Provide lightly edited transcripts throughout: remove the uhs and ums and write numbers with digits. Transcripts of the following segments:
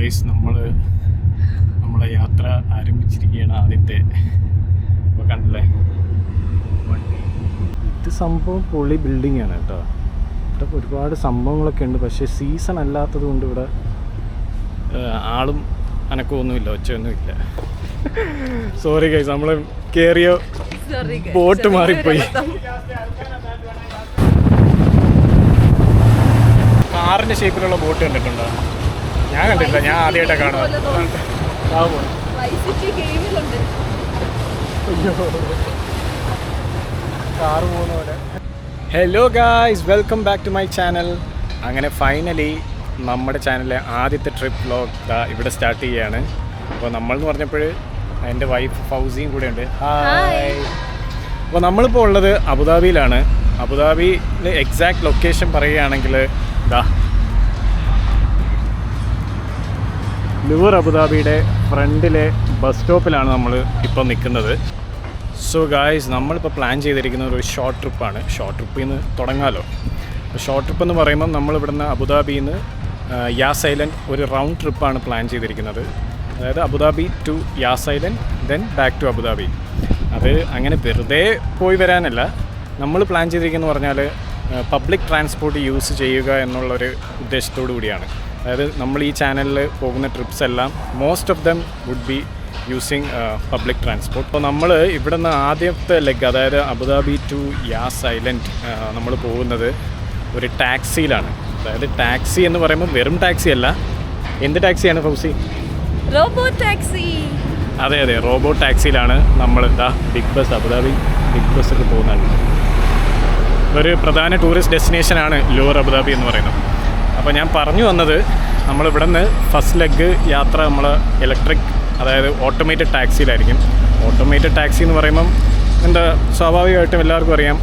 Guys നമ്മളെ യാത്ര ആരംഭിച്ചിരിക്കുകയാണ്. ആദ്യത്തെ ഇപ്പോൾ കണ്ടില്ലേ വണ്ടി. ഇത് സംഭവം പൊളി ബിൽഡിംഗ് ആണ് കേട്ടോ. ഇവിടെ ഒരുപാട് സംഭവങ്ങളൊക്കെ ഉണ്ട്. പക്ഷേ സീസൺ അല്ലാത്തത് കൊണ്ട് ഇവിടെ ആളും അനക്കമൊന്നുമില്ല, ഒച്ചയൊന്നുമില്ല. സോറി ഗൈസ്, നമ്മൾ കയറിയ ബോട്ട് മാറിപ്പോയി. കാറിൻ്റെ ഷേപ്പിലുള്ള ബോട്ട് കണ്ടിട്ടുണ്ടോ? ഞാൻ കണ്ടിട്ടില്ല, ഞാൻ ആദ്യമായിട്ടാണ് കാണുന്നത്. കാറ് പോകുന്ന പോലെ. Hello guys, welcome back to my channel. അങ്ങനെ ഫൈനലി നമ്മുടെ ചാനലിലെ ആദ്യത്തെ ട്രിപ്പ് വ്ലോഗ് ഇവിടെ സ്റ്റാർട്ട് ചെയ്യുകയാണ്. അപ്പോൾ നമ്മളെന്ന് പറഞ്ഞപ്പോൾ എൻ്റെ വൈഫ് ഫൗസിയും കൂടെ ഉണ്ട്. ഹായ്. അപ്പോൾ നമ്മളിപ്പോൾ ഉള്ളത് അബുദാബിയിലാണ്. അബുദാബിയിലെ എക്സാക്ട് ലൊക്കേഷൻ പറയുകയാണെങ്കിൽ ലൂർ അബുദാബിയുടെ ഫ്രണ്ടിലെ ബസ് സ്റ്റോപ്പിലാണ് നമ്മൾ ഇപ്പോൾ നിൽക്കുന്നത്. സോ ഗായ്സ്, നമ്മളിപ്പോൾ പ്ലാൻ ചെയ്തിരിക്കുന്നത് ഒരു ഷോർട്ട് ട്രിപ്പാണ്. ഷോർട്ട് ട്രിപ്പിൽ നിന്ന് തുടങ്ങാമല്ലോ. അപ്പോൾ ഷോർട്ട് ട്രിപ്പ് എന്ന് പറയുമ്പം നമ്മളിവിടുന്ന് അബുദാബിയിൽ നിന്ന് യാസ് ഐലൻഡ് ഒരു റൗണ്ട് ട്രിപ്പാണ് പ്ലാൻ ചെയ്തിരിക്കുന്നത്. അതായത് Abu Dhabi to Yas island then back to Abu Dhabi. അത് അങ്ങനെ വെറുതെ പോയി വരാനല്ല, നമ്മൾ പ്ലാൻ ചെയ്തിരിക്കുന്നത് പറഞ്ഞാൽ പബ്ലിക് ട്രാൻസ്പോർട്ട് യൂസ് ചെയ്യുക എന്നുള്ളൊരു ഉദ്ദേശത്തോടു കൂടിയാണ്. അതായത് നമ്മൾ ഈ ചാനലിൽ പോകുന്ന ട്രിപ്സ് എല്ലാം most of them would be using public transport. അപ്പോൾ നമ്മൾ ഇവിടെ നിന്ന് ആദ്യത്തെ ലെഗ്, അതായത് അബുദാബി ടു യാസ് ഐലൻഡ് നമ്മൾ പോകുന്നത് ഒരു ടാക്സിയിലാണ്. അതായത് ടാക്സി എന്ന് പറയുമ്പോൾ വെറും ടാക്സി അല്ല. എന്ത് ടാക്സിയാണ് ഫൗസി? Robo taxi. അതെ, റോബോ ടാക്സിയിലാണ് നമ്മൾ big bus, Abu Dhabi big bus ഒക്കെ പോകുന്നത്. ഒരു പ്രധാന ടൂറിസ്റ്റ് ഡെസ്റ്റിനേഷനാണ് ലൂർ അബുദാബി എന്ന് പറയുന്നത്. അപ്പോൾ ഞാൻ പറഞ്ഞു വന്നത്, നമ്മളിവിടെ നിന്ന് ഫസ്റ്റ് ലെഗ് യാത്ര നമ്മൾ ഇലക്ട്രിക്, അതായത് ഓട്ടോമേറ്റഡ് ടാക്സിയിലായിരിക്കും. ഓട്ടോമേറ്റഡ് ടാക്സി എന്ന് പറയുമ്പം സ്വാഭാവികമായിട്ടും എല്ലാവർക്കും അറിയാം,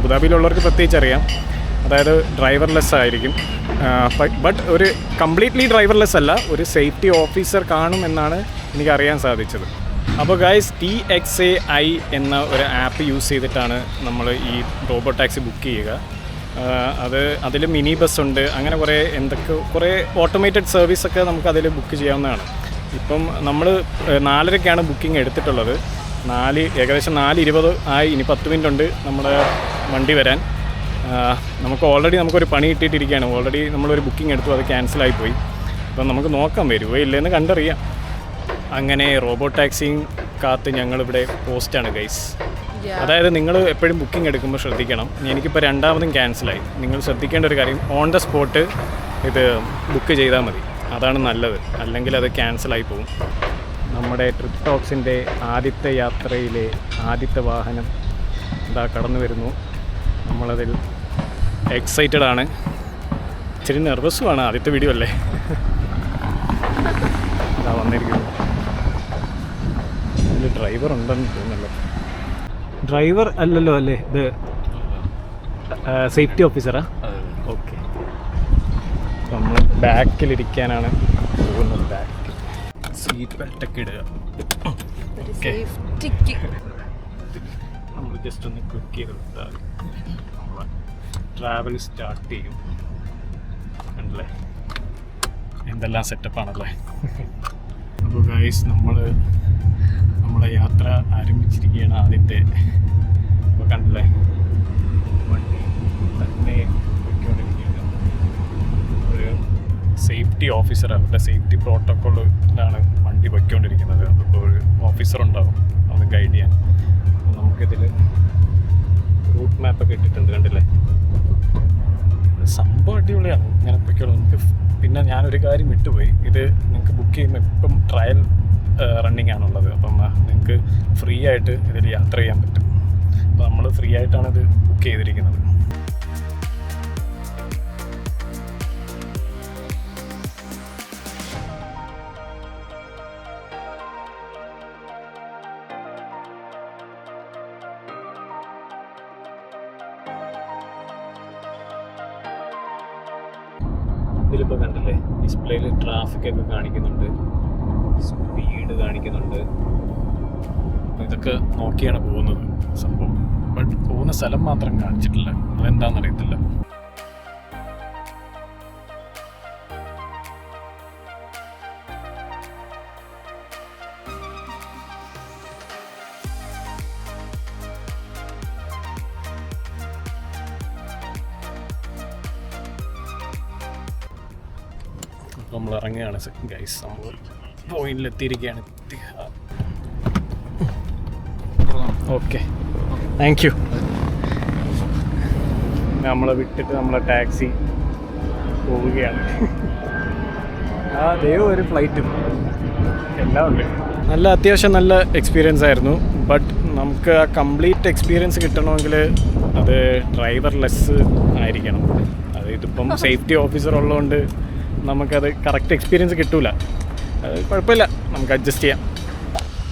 അബുദാബിയിലുള്ളവർക്ക് പ്രത്യേകിച്ച് അറിയാം. അതായത് ഡ്രൈവർലെസ് ആയിരിക്കും. ബട്ട് ഒരു കംപ്ലീറ്റ്ലി ഡ്രൈവർലെസ് അല്ല, ഒരു സേഫ്റ്റി ഓഫീസർ കാണും എന്നാണ് എനിക്കറിയാൻ സാധിച്ചത്. അപ്പോൾ ഗൈസ്, TXAI എന്ന ഒരു ആപ്പ് യൂസ് ചെയ്തിട്ടാണ് നമ്മൾ ഈ റോബോ ടാക്സി ബുക്ക് ചെയ്യുക. അതിൽ മിനി ബസ് ഉണ്ട്, അങ്ങനെ കുറേ ഓട്ടോമേറ്റഡ് സർവീസൊക്കെ നമുക്ക് അതിൽ ബുക്ക് ചെയ്യാവുന്നതാണ്. ഇപ്പം നമ്മൾ 4:30ക്കാണ് ബുക്കിംഗ് എടുത്തിട്ടുള്ളത്. ഏകദേശം 4:20 ആയി. ഇനി 10 മിനിറ്റ് ഉണ്ട് നമ്മുടെ വണ്ടി വരാൻ. നമുക്ക് ഓൾറെഡി നമുക്കൊരു പണി കിട്ടിയിട്ടിരിക്കുകയാണ്. ഓൾറെഡി നമ്മളൊരു ബുക്കിംഗ് എടുത്തു, അത് ക്യാൻസലായി. അപ്പം നമുക്ക് നോക്കാം വരുമോ ഇല്ലയെന്ന് കണ്ടറിയാം. അങ്ങനെ റോബോ ടാക്സിയും കാത്ത് ഞങ്ങളിവിടെ പോസ്റ്റാണ് ഗൈസ്. അതായത് നിങ്ങൾ എപ്പോഴും ബുക്കിംഗ് എടുക്കുമ്പോൾ ശ്രദ്ധിക്കണം. എനിക്കിപ്പോൾ രണ്ടാമതും ക്യാൻസലായി. നിങ്ങൾ ശ്രദ്ധിക്കേണ്ട ഒരു കാര്യം, ഓൺ ദ സ്പോട്ട് ഇത് ബുക്ക് ചെയ്താൽ മതി, അതാണ് നല്ലത്. അല്ലെങ്കിൽ അത് ക്യാൻസലായി പോകും. നമ്മുടെ ട്രിപ്പ് ടോക്സിൻ്റെ ആദ്യത്തെ യാത്രയിലെ ആദ്യത്തെ വാഹനം കടന്നു വരുന്നു. നമ്മളതിൽ എക്സൈറ്റഡ് ആണ്, ഇച്ചിരി നെർവസുമാണ്. ആദ്യത്തെ വീഡിയോ അല്ലേ. വന്നിരിക്കുന്നു. ഇതിൽ ഡ്രൈവർ ഉണ്ടെന്ന് തോന്നുന്നല്ലോ. ഡ്രൈവർ അല്ലല്ലോ അല്ലേ, ഇത് സേഫ്റ്റി ഓഫീസറാ? ഓക്കെ. നമ്മൾ ബാക്കിലിരിക്കാനാണ് പോകുന്നത്. ബാക്കിൽ സീറ്റ് ബെൽറ്റൊക്കെ ഇടുക. നമ്മൾ ജസ്റ്റ് ഒന്ന് ക്ലിക്ക് ചെയ്തെടുത്താൽ നമ്മൾ ട്രാവൽ സ്റ്റാർട്ട് ചെയ്യും. കണ്ടല്ലേ എന്തെല്ലാം സെറ്റപ്പാണല്ലേ. അപ്പോൾ ഗൈസ്, നമ്മളെ യാത്ര ആരംഭിച്ചിരിക്കുകയാണ്. ആദ്യത്തെ ഇപ്പോൾ കണ്ടല്ലേ വണ്ടി തന്നെ പോയിക്കൊണ്ടിരിക്കുകയാണ്. ഒരു സേഫ്റ്റി ഓഫീസർ, അവരുടെ സേഫ്റ്റി പ്രോട്ടോക്കോളിലാണ് വണ്ടി പോയിക്കൊണ്ടിരിക്കുന്നത്. അപ്പോൾ ഒരു ഓഫീസർ ഉണ്ടാവും അത് ഗൈഡ് ചെയ്യാൻ. അപ്പോൾ നമുക്കിതിൽ റൂട്ട് മാപ്പൊക്കെ ഇട്ടിട്ടുണ്ട്, കണ്ടില്ലേ. സംഭവം അടിപൊളിയാണ്. ഇങ്ങനെ പോയിക്കോളൂ. നമുക്ക് പിന്നെ ഞാനൊരു കാര്യം വിട്ടുപോയി, ഇത് നിങ്ങൾക്ക് ബുക്ക് ചെയ്യുമ്പോൾ ഇപ്പം ട്രയൽ റണ്ണിങ് ആണുള്ളത്. അപ്പം നിങ്ങൾക്ക് ഫ്രീ ആയിട്ട് ഇതിൽ യാത്ര ചെയ്യാൻ പറ്റും. അപ്പോൾ നമ്മൾ ഫ്രീ ആയിട്ടാണ് ഇത് ബുക്ക് ചെയ്തിരിക്കുന്നത്. ഇതിലിപ്പോൾ കണ്ടില്ലേ, ഡിസ്പ്ലേയിൽ ട്രാഫിക്കൊക്കെ കാണിക്കുന്നുണ്ട്, സ്പീഡ് കാണിക്കുന്നുണ്ട്. അപ്പോൾ ഇതൊക്കെ നോക്കിയാണ് പോകുന്നത് സംഭവം. ബട്ട് പോകുന്ന സ്ഥലം മാത്രം കാണിച്ചിട്ടില്ല, അതെന്താണെന്നറിയത്തില്ല. നമ്മൾ ഇറങ്ങുകയാണ് ഗൈസ്. നമ്മൾ പോയിന്റിലെത്തിയിരിക്കുകയാണ്. Okay, thank you. നമ്മളെ വിട്ടിട്ട് നമ്മളെ ടാക്സി പോവുകയാണ്. ആ ദൈവം ഒരു ഫ്ലൈറ്റും എല്ലാം ഉണ്ട്. നല്ല അത്യാവശ്യം നല്ല എക്സ്പീരിയൻസ് ആയിരുന്നു. ബട്ട് നമുക്ക് ആ കംപ്ലീറ്റ് എക്സ്പീരിയൻസ് കിട്ടണമെങ്കിൽ അത് ഡ്രൈവർലെസ് ആയിരിക്കണം. അത് ഇതിപ്പം സേഫ്റ്റി ഓഫീസർ ഉള്ളതുകൊണ്ട് നമുക്കത് കറക്റ്റ് എക്സ്പീരിയൻസ് കിട്ടൂല. അത് കുഴപ്പമില്ല, നമുക്ക് അഡ്ജസ്റ്റ് ചെയ്യാം.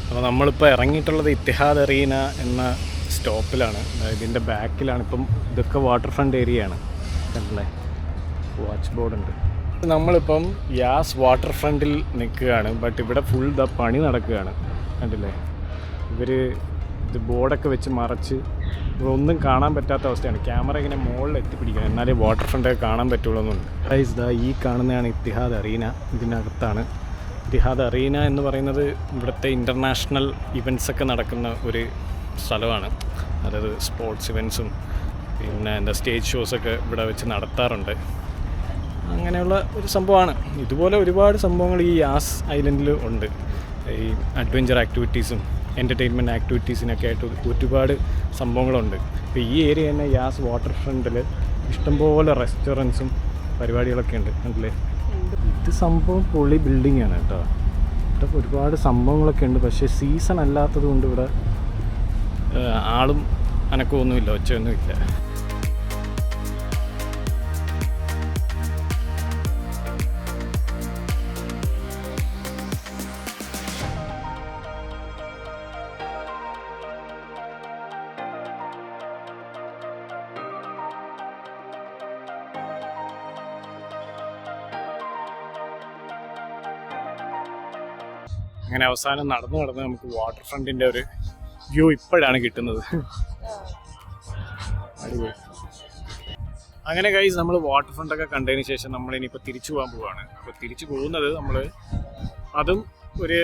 അപ്പോൾ നമ്മളിപ്പോൾ ഇറങ്ങിയിട്ടുള്ളത് ഇത്തിഹാദ് അറീന എന്ന സ്റ്റോപ്പിലാണ്. ഇതിൻ്റെ ബാക്കിലാണ്. ഇപ്പം ഇതൊക്കെ വാട്ടർ ഫ്രണ്ട് ഏരിയയാണ്, കണ്ടില്ലേ? വാച്ച് ബോർഡ് ഉണ്ട്. നമ്മളിപ്പം യാസ് വാട്ടർ ഫ്രണ്ടിൽ നിൽക്കുകയാണ്. ബട്ട് ഇവിടെ ഫുൾ പണി നടക്കുകയാണ്, കണ്ടില്ലേ? ഇവർ ഇത് ബോർഡൊക്കെ വെച്ച് മറച്ച് ഒന്നും കാണാൻ പറ്റാത്ത അവസ്ഥയാണ്. ക്യാമറ ഇങ്ങനെ മുകളിൽ എത്തിപ്പിടിക്കണം, എന്നാലേ വാട്ടർ ഫ്രണ്ടൊക്കെ കാണാൻ പറ്റുള്ളൂ എന്നുണ്ട്. ഗൈസ്, ദാ ഈ കാണുന്നതാണ് ഇത്തിഹാദ് അറീന. ഇതിനകത്താണ് ഇത്തിഹാദ് അറീന എന്ന് പറയുന്നത്. ഇവിടുത്തെ ഇൻ്റർനാഷണൽ ഇവൻറ്റ്സൊക്കെ നടക്കുന്ന ഒരു സ്ഥലമാണ്. അതായത് സ്പോർട്സ് ഇവൻറ്റ്സും പിന്നെ എന്താ സ്റ്റേജ് ഷോസൊക്കെ ഇവിടെ വെച്ച് നടത്താറുണ്ട്. അങ്ങനെയുള്ള ഒരു സംഭവമാണ്. ഇതുപോലെ ഒരുപാട് സംഭവങ്ങൾ ഈ യാസ് ഐലൻഡിൽ ഉണ്ട്. ഈ അഡ്വഞ്ചർ ആക്ടിവിറ്റീസും എൻ്റർടൈൻമെൻറ്റ് ആക്ടിവിറ്റീസിനൊക്കെ ആയിട്ട് ഒരുപാട് സംഭവങ്ങളുണ്ട്. ഇപ്പോൾ ഈ ഏരിയ തന്നെ യാസ് വാട്ടർ ഫ്രണ്ടിൽ ഇഷ്ടംപോലെ റെസ്റ്റോറൻറ്റ്സും പരിപാടികളൊക്കെ ഉണ്ട്, കണ്ടില്ലേ? ഇത് സംഭവം പൊളി ബിൽഡിംഗ് ആണ് കേട്ടോ. ഇവിടെ ഒരുപാട് സംഭവങ്ങളൊക്കെ ഉണ്ട്. പക്ഷേ സീസൺ അല്ലാത്തത് കൊണ്ട് ഇവിടെ ആളും അനക്കമൊന്നുമില്ല, ഒച്ചയൊന്നുമില്ല. അങ്ങനെ അവസാനം നടന്ന് നമുക്ക് വാട്ടർ ഫ്രണ്ടിൻ്റെ ഒരു വ്യൂ ഇപ്പോഴാണ് കിട്ടുന്നത്. അടിപൊളി. അങ്ങനെ ഗൈസ്, നമ്മൾ വാട്ടർ ഫ്രണ്ടൊക്കെ കണ്ടതിന് ശേഷം നമ്മൾ ഇനിയിപ്പോൾ തിരിച്ചു പോകാൻ പോവുകയാണ്. അപ്പോൾ തിരിച്ചു പോകുന്നത് നമ്മൾ അതും ഒരു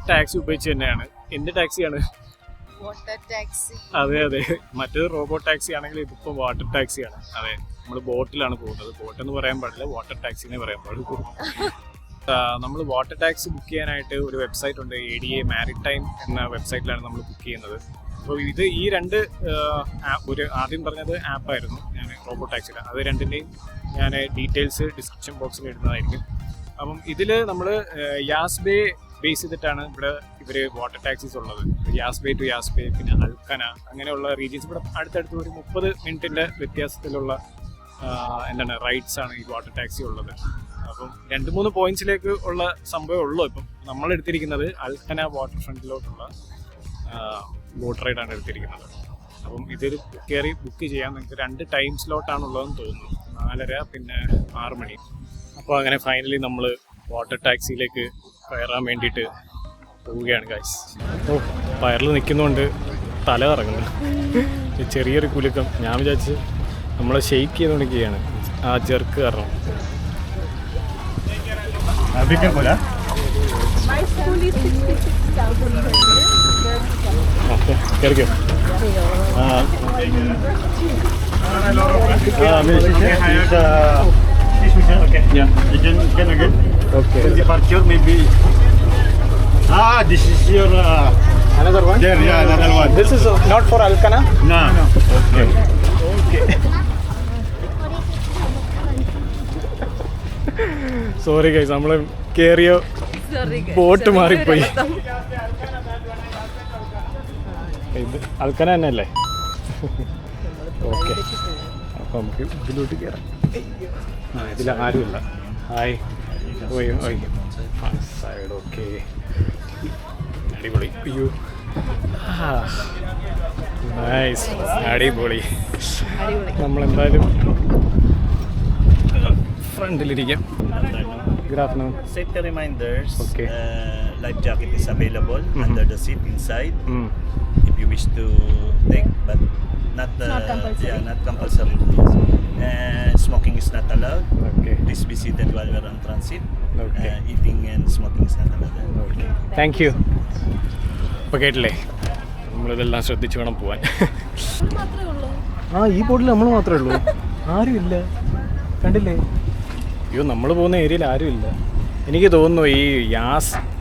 ടാക്സി ഉപയോഗിച്ച് തന്നെയാണ്. എന്ത് ടാക്സിയാണ്? Water taxi. അതെ, മറ്റേത് റോബോട്ട് ടാക്സി ആണെങ്കിൽ ഇതിപ്പോൾ വാട്ടർ ടാക്സിയാണ്. അതെ, നമ്മൾ ബോട്ടിലാണ് പോകുന്നത്. ബോട്ടെന്ന് പറയാൻ പാടില്ല, വാട്ടർ ടാക്സിനെ പറയാൻ പാടുള്ളൂ. നമ്മൾ വാട്ടർ ടാക്സി ബുക്ക് ചെയ്യാനായിട്ട് ഒരു വെബ്സൈറ്റ് ഉണ്ട്, ADA മാരിടൈം എന്ന വെബ്സൈറ്റിലാണ് നമ്മൾ ബുക്ക് ചെയ്യുന്നത്. അപ്പോൾ ഇത് ഈ രണ്ട് ഒരു ആദ്യം പറഞ്ഞത് ആപ്പായിരുന്നു, ഞാൻ റോബോട്ട് ടാക്സിയുടെ. അത് രണ്ടിൻ്റെയും ഞാൻ ഡീറ്റെയിൽസ് ഡിസ്ക്രിപ്ഷൻ ബോക്സിൽ ഇടുന്നതായിരിക്കും. അപ്പം ഇതിൽ നമ്മൾ യാസ് ബേ ബേസ് ചെയ്തിട്ടാണ് ഇവിടെ ഇവർ വാട്ടർ ടാക്സീസ് ഉള്ളത്. യാസ് ബേ ടു യാസ് ബേ, പിന്നെ അൽക്കന, അങ്ങനെയുള്ള റീജിയൻസ് ഇവിടെ അടുത്തടുത്ത് ഒരു 30 മിനിറ്റിൻ്റെ വ്യത്യാസത്തിലുള്ള എന്താണ് റൈഡ്സ് ആണ് ഈ വാട്ടർ ടാക്സി ഉള്ളത്. അപ്പം 2-3 പോയിന്റ്സിലേക്ക് ഉള്ള സംഭവമേ ഉള്ളൂ. ഇപ്പം നമ്മൾ എടുത്തിരിക്കുന്നത് അൽക്കന വാട്ടർ ഫ്രണ്ടിലോട്ടുള്ള ബോട്ട് റൈഡാണ് എടുത്തിരിക്കുന്നത്. അപ്പം ഇതിൽ കയറി ബുക്ക് ചെയ്യാൻ നിങ്ങൾക്ക് 2 ടൈം സ്ലോട്ടാണുള്ളതെന്ന് തോന്നുന്നു, 4:30 പിന്നെ 6 മണി. അപ്പോൾ അങ്ങനെ ഫൈനലി നമ്മൾ വാട്ടർ ടാക്സിയിലേക്ക് കയറാൻ വേണ്ടിയിട്ട് പോവുകയാണ് ഗൈസ്. ഓ, പയറിൽ നിൽക്കുന്നതുകൊണ്ട് തല ഇറങ്ങുന്നു. ചെറിയൊരു കുലുക്കം. ഞാൻ വിചാരിച്ച് നമ്മൾ ഷെയ്ക്ക് ചെയ്തുകൊണ്ടിരിക്കുകയാണ് ആ ജെർക്ക് കാരണം. My school is 66,000. ഓക്കെ, കയറിക്കോ. Okay. Departure maybe. This is your Another one? there. Yeah, another one. This is not for Alcana? No. Okay. Okay. Sorry guys, നമ്മൾ കയറിയ ബോട്ട് മാറിപ്പോയി. ഇത് അൽക്കന തന്നെ അല്ലേ? ഓക്കെ, അപ്പം നമുക്ക് ഇതിലോട്ട് കയറാം. ഇതിൽ ആരുമില്ല. ഹായ്. സൈഡ്. ഓക്കെ, അടിപൊളി. അയ്യോ, നൈസ്, അടിപൊളി. നമ്മളെന്തായാലും ഫ്രണ്ടിലിരിക്കാം. Good afternoon. Safety reminders. Okay. Life jacket is available under the seat inside. Mm. If you wish to take, but not compulsory. Yeah, not compulsory. And smoking is not allowed. Okay. Please be seated while we are on transit. Okay. Eating and smoking is not allowed. Okay. Thank you. അപ്പോൾ കേട്ടില്ലേ, നമ്മളിതെല്ലാം ശ്രദ്ധിച്ച് വേണം പോവാൻ. മാത്രമേ ഉള്ളൂ. ഈ ബോട്ടിൽ നമ്മൾ മാത്രമേ ഉള്ളൂ, ആരുമില്ല. കണ്ടില്ലേ? അയ്യോ, നമ്മൾ പോകുന്ന ഏരിയയിൽ ആരുമില്ല. എനിക്ക് തോന്നുന്നു ഈ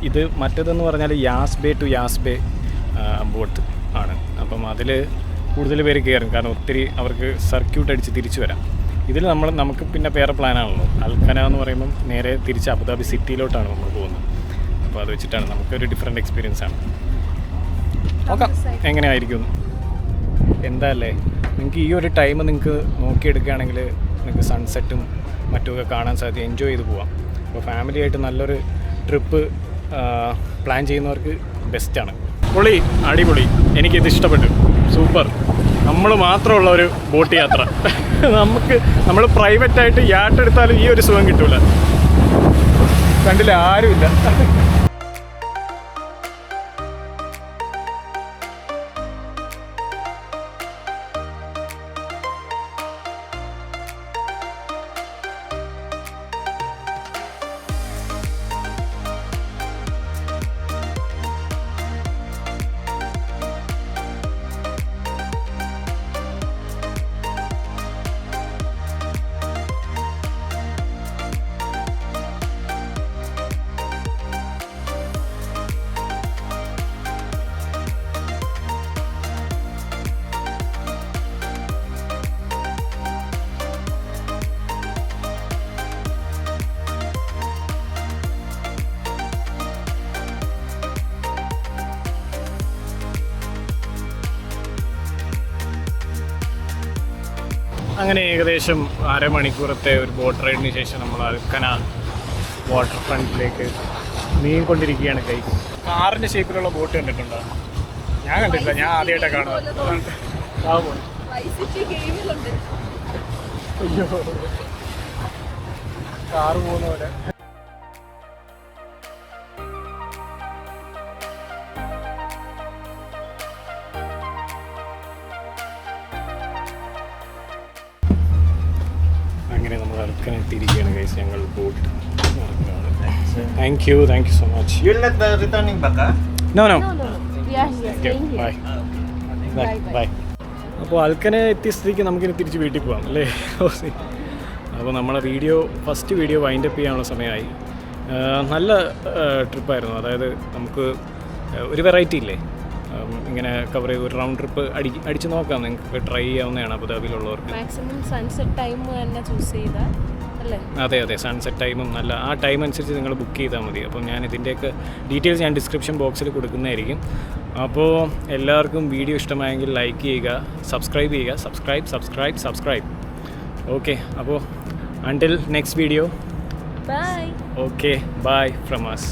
ഇത് മറ്റേതെന്ന് പറഞ്ഞാൽ യാസ് ബേ ടു യാസ് ബേ ബോട്ട് ആണ്. അപ്പം അതിൽ കൂടുതൽ പേര് കയറും, കാരണം ഒത്തിരി അവർക്ക് സർക്യൂട്ട് അടിച്ച് തിരിച്ചു വരാം. ഇതിൽ നമുക്ക് പിന്നെ വേറെ പ്ലാനാണല്ലോ. അൽക്കന എന്ന് പറയുമ്പം നേരെ തിരിച്ച് അബുദാബി സിറ്റിയിലോട്ടാണ് നമ്മൾ പോകുന്നത്. അപ്പോൾ അത് വെച്ചിട്ടാണ് നമുക്കൊരു ഡിഫറെൻറ്റ് എക്സ്പീരിയൻസ് ആണ്. നോക്കാം എങ്ങനെയായിരിക്കും. എന്താ അല്ലേ, നിങ്ങൾക്ക് ഈ ഒരു ടൈം നിങ്ങൾക്ക് നോക്കിയെടുക്കുകയാണെങ്കിൽ നിങ്ങൾക്ക് സൺസെറ്റും മറ്റുമൊക്കെ കാണാൻ സാധിക്കും, എൻജോയ് ചെയ്ത് പോവാം. അപ്പോൾ ഫാമിലിയായിട്ട് നല്ലൊരു ട്രിപ്പ് പ്ലാൻ ചെയ്യുന്നവർക്ക് ബെസ്റ്റാണ്. പൊളി, അടിപൊളി, എനിക്കിത് ഇഷ്ടപ്പെട്ടു. സൂപ്പർ. നമ്മൾ മാത്രമുള്ള ഒരു ബോട്ട് യാത്ര. നമ്മൾ പ്രൈവറ്റായിട്ട് യാട്ട് എടുത്താലും ഈ ഒരു സുഖം കിട്ടൂല. കണ്ടില്ല, ആരുമില്ല. അങ്ങനെ ഏകദേശം അരമണിക്കൂറത്തെ ഒരു ബോട്ട് റൈഡിന് ശേഷം നമ്മൾ അൽക്കന വാട്ടർ ഫ്രണ്ടിലേക്ക് നീങ്ങിക്കൊണ്ടിരിക്കുകയാണ്. കാറിൻ്റെ ഷേപ്പിലുള്ള ബോട്ട് കണ്ടിട്ടുണ്ടോ? ഞാൻ കണ്ടിട്ടില്ല, ഞാൻ ആദ്യമായിട്ടാണ് കാണുന്നത്. അയ്യോ, കാറ് പോകുന്ന പോലെ. അങ്ങനെ നമ്മൾ അൽക്കന എത്തിയിരിക്കുകയാണ് ഗൈസ്. ഞങ്ങൾ boat thank you so much. You're not returning back, huh? No We are here, staying here. Bye. അപ്പോൾ അൽക്കന എത്തിയ സ്ഥിതിക്ക് നമുക്കിനി തിരിച്ച് വീട്ടിൽ പോകാം അല്ലേ? അപ്പോൾ നമ്മളെ ഫസ്റ്റ് വീഡിയോ വൈൻഡപ്പ് ചെയ്യാനുള്ള സമയമായി. നല്ല ട്രിപ്പായിരുന്നു. അതായത് നമുക്ക് ഒരു വെറൈറ്റി ഇല്ലേ, ഇങ്ങനെ കവർ ചെയ്ത് ഒരു റൗണ്ട് ട്രിപ്പ് അടിച്ച് നോക്കാം. നിങ്ങൾക്ക് ട്രൈ ചെയ്യാവുന്നതാണ് അബുദാബിയിലുള്ളവർക്ക്. മാക്സിമം സൺസെറ്റ് ടൈം തന്നെ ചൂസ് ചെയ്താൽ അല്ലേ? അതെ, സൺസെറ്റ് ടൈമും നല്ല ആ ടൈം അനുസരിച്ച് നിങ്ങൾ ബുക്ക് ചെയ്താൽ മതി. അപ്പം ഞാൻ ഇതിൻ്റെയൊക്കെ ഡീറ്റെയിൽസ് ഞാൻ ഡിസ്ക്രിപ്ഷൻ ബോക്സിൽ കൊടുക്കുന്നതായിരിക്കും. അപ്പോൾ എല്ലാവർക്കും വീഡിയോ ഇഷ്ടമായെങ്കിൽ ലൈക്ക് ചെയ്യുക, സബ്സ്ക്രൈബ് ചെയ്യുക. സബ്സ്ക്രൈബ്. ഓക്കെ, അപ്പോൾ until next video. Bye. Okay, bye from us.